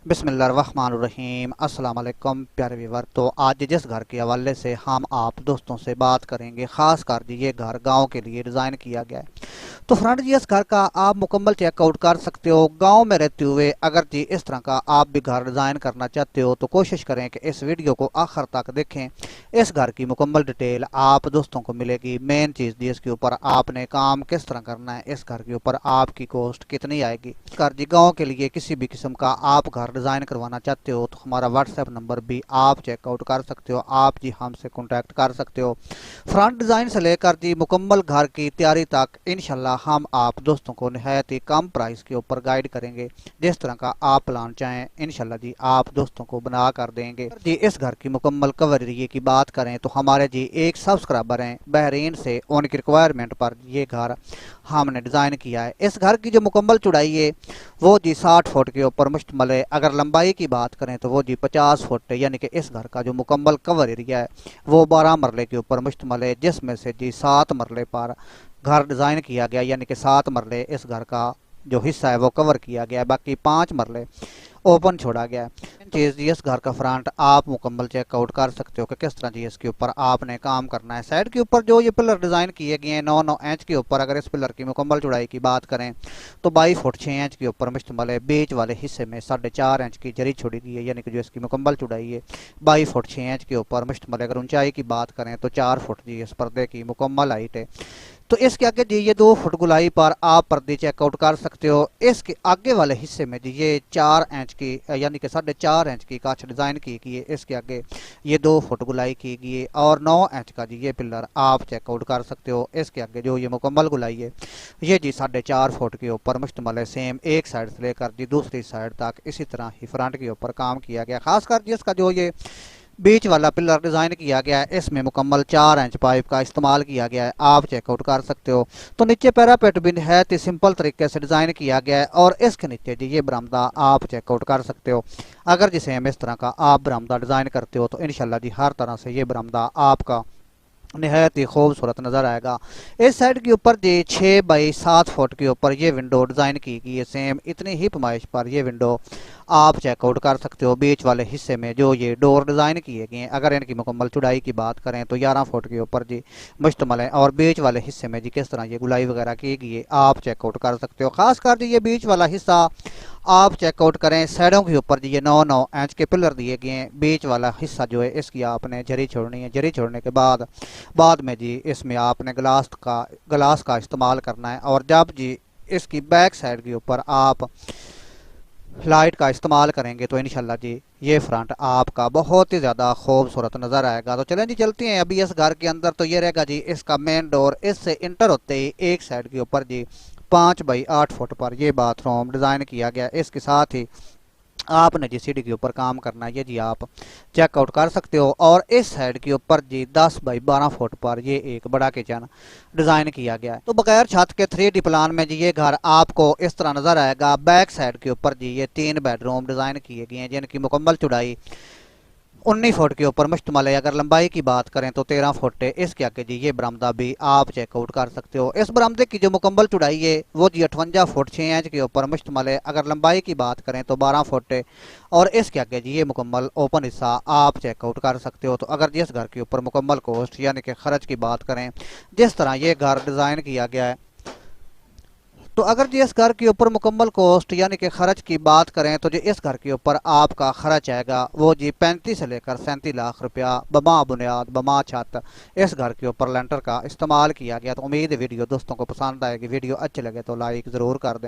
बिस्मिल्लाहिर्रहमानिर्रहीम अस्सलाम वालेकुम प्यारे व्यूअर। तो आज जिस घर के हवाले से हम आप दोस्तों से बात करेंगे, ख़ास कर जी ये घर गांव के लिए डिज़ाइन किया गया है। तो फ्रेंड जी इस घर का आप मुकम्मल चेकआउट कर सकते हो। गांव में रहते हुए अगर जी इस तरह का आप भी घर डिज़ाइन करना चाहते हो तो कोशिश करें कि इस वीडियो को आखिर तक देखें। इस घर की मुकम्मल डिटेल आप दोस्तों को मिलेगी। मेन चीज़ जी इसके ऊपर आपने काम किस तरह करना है, इस घर के ऊपर आपकी कॉस्ट कितनी आएगी। घर जी गाँव के लिए किसी भी किस्म का आप घर डिज़ाइन करवाना चाहते हो तो हमारा व्हाट्सएप नंबर भी आप चेकआउट कर सकते हो। आप जी हमसे कॉन्टैक्ट कर सकते हो। फ्रंट डिज़ाइन से लेकर जी मुकम्मल घर की तैयारी तक इंशाल्लाह हम आप दोस्तों को निहायत ही कम प्राइस के ऊपर गाइड करेंगे। जिस तरह का आप प्लान चाहें इंशाल्लाह जी आप दोस्तों को बना कर देंगे। जी इस घर की मुकम्मल कवर एरिया की बात करें तो हमारे जी एक सब्सक्राइबर हैं बहरीन से, उनकी रिक्वायरमेंट पर ये घर हमने डिज़ाइन किया है। इस घर की जो मुकम्मल चौड़ाई है वो जी 60 फुट के ऊपर मुश्तमल है। अगर लंबाई की बात करें तो वो जी 50 फुट है। यानी कि इस घर का जो मुकम्मल कवर एरिया है वो 12 मरले के ऊपर मुश्तमल है, जिसमें से जी 7 मरले पर घर डिज़ाइन किया गया। यानी कि 7 मरले इस घर का जो हिस्सा है वो कवर किया गया है, बाकी 5 मरले ओपन छोड़ा गया है। चीज़ जी इस घर का फ्रंट आप मुकम्मल चेकआउट कर सकते हो कि किस तरह जी इसके ऊपर आपने काम करना है। साइड के ऊपर जो ये पिलर डिज़ाइन किए गए हैं 9-9 इंच के ऊपर, अगर इस पिलर की मुकम्मल चौड़ाई की बात करें तो 22 फुट 6 इंच के ऊपर मुश्तमल है। बीच वाले हिस्से में 4.5 इंच की जरी छोड़ी गई है। यानी कि जो इसकी मुकम्मल चौड़ाई है 22 फुट 6 इंच के ऊपर मुश्तमल है। अगर ऊंचाई की बात करें तो 4 फुट जी इस पर्दे की मुकम्मल हाइट है। तो इसके आगे जी ये 2 फुट गुलाई पर आप पर्दे चेकआउट कर सकते हो। इसके आगे वाले हिस्से में जी ये 4 इंच की यानी कि 4.5 इंच की कांच डिज़ाइन की गई है। इसके आगे ये 2 फुट गुलाई की गई है और 9 इंच का जी ये पिलर आप चेकआउट कर सकते हो। इसके आगे जो ये मुकम्मल गुलाई है ये जी 4.5 फुट के ऊपर मुश्तमल है। सेम एक साइड से लेकर जी दूसरी साइड तक इसी तरह ही फ्रंट के ऊपर काम किया गया। खासकर जी इसका जो ये बीच वाला पिलर डिज़ाइन किया गया है इसमें मुकम्मल 4 इंच पाइप का इस्तेमाल किया गया है। आप चेकआउट कर सकते हो। तो नीचे पैरापेट भी है तो सिंपल तरीके से डिज़ाइन किया गया है और इसके नीचे जी ये बरामदा आप चेकआउट कर सकते हो। अगर जी सेम इस तरह का आप बरामदा डिज़ाइन करते हो तो इंशाल्लाह जी हर तरह से ये बरामदा आपका निहायत ही खूबसूरत नज़र आएगा। इस साइड के ऊपर जी 6 बाई 7 फुट के ऊपर ये विंडो डिज़ाइन की गई है। सेम इतनी ही पैमाइश पर ये विंडो आप चेकआउट कर सकते हो। बीच वाले हिस्से में जो ये डोर डिज़ाइन किए गए हैं अगर इनकी मुकम्मल चौड़ाई की बात करें तो 11 फुट के ऊपर जी मुश्तमल है। और बीच वाले हिस्से में जी किस तरह ये गुलाई वगैरह की गई है आप चेकआउट कर सकते हो। खासकर जी ये बीच वाला हिस्सा आप चेकआउट करें। साइडों के ऊपर जी ये 9-9 इंच के पिलर दिए गए हैं। बीच वाला हिस्सा जो है इसकी आपने जरी छोड़नी है। जरी छोड़ने के बाद में जी इसमें आपने ग्लास का इस्तेमाल करना है। और जब जी इसकी बैक साइड के ऊपर आप लाइट का इस्तेमाल करेंगे तो इंशाल्लाह जी ये फ्रंट आपका बहुत ही ज़्यादा खूबसूरत नज़र आएगा। तो चलें जी चलते हैं अभी इस घर के अंदर। तो ये रहेगा जी इसका मेन डोर। इससे इंटर होते ही एक साइड के ऊपर जी 5 बाई 8 फुट पर ये बाथरूम डिज़ाइन किया गया। इसके साथ ही आपने जी सीढ़ी के ऊपर काम करना है, ये जी आप चेकआउट कर सकते हो। और इस साइड के ऊपर जी 10 बाई 12 फुट पर ये एक बड़ा किचन डिज़ाइन किया गया है। तो बगैर छत के 3D प्लान में जी ये घर आपको इस तरह नज़र आएगा। बैक साइड के ऊपर जी ये 3 बेडरूम डिज़ाइन किए गए हैं जिनकी मुकम्मल चौड़ाई 19 फुट के ऊपर मुश्तमल है। अगर लंबाई की बात करें तो 13 फुट है। इसके आगे जी ये बरामदा भी आप चेकआउट कर सकते हो। इस बरामदे की जो मुकम्मल चौड़ाई है वो जी 58 फुट 6 इंच के ऊपर मुश्तमल है। अगर लंबाई की बात करें तो 12 फुट है। और इसके आगे जी ये मुकम्मल ओपन हिस्सा आप चेकआउट कर सकते हो। तो अगर जिस घर के ऊपर मुकम्मल कॉस्ट यानी कि खर्च की बात करें, जिस तरह ये घर डिज़ाइन किया गया है, तो अगर जी इस घर के ऊपर मुकम्मल कॉस्ट यानी कि खर्च की बात करें तो जी इस घर के ऊपर आपका खर्च आएगा वो जी 35 से लेकर 37 लाख रुपया बमा बुनियाद बमा छत इस घर के ऊपर लेंटर का इस्तेमाल किया गया। तो उम्मीद है वीडियो दोस्तों को पसंद आएगी। वीडियो अच्छी लगे तो लाइक ज़रूर कर दें।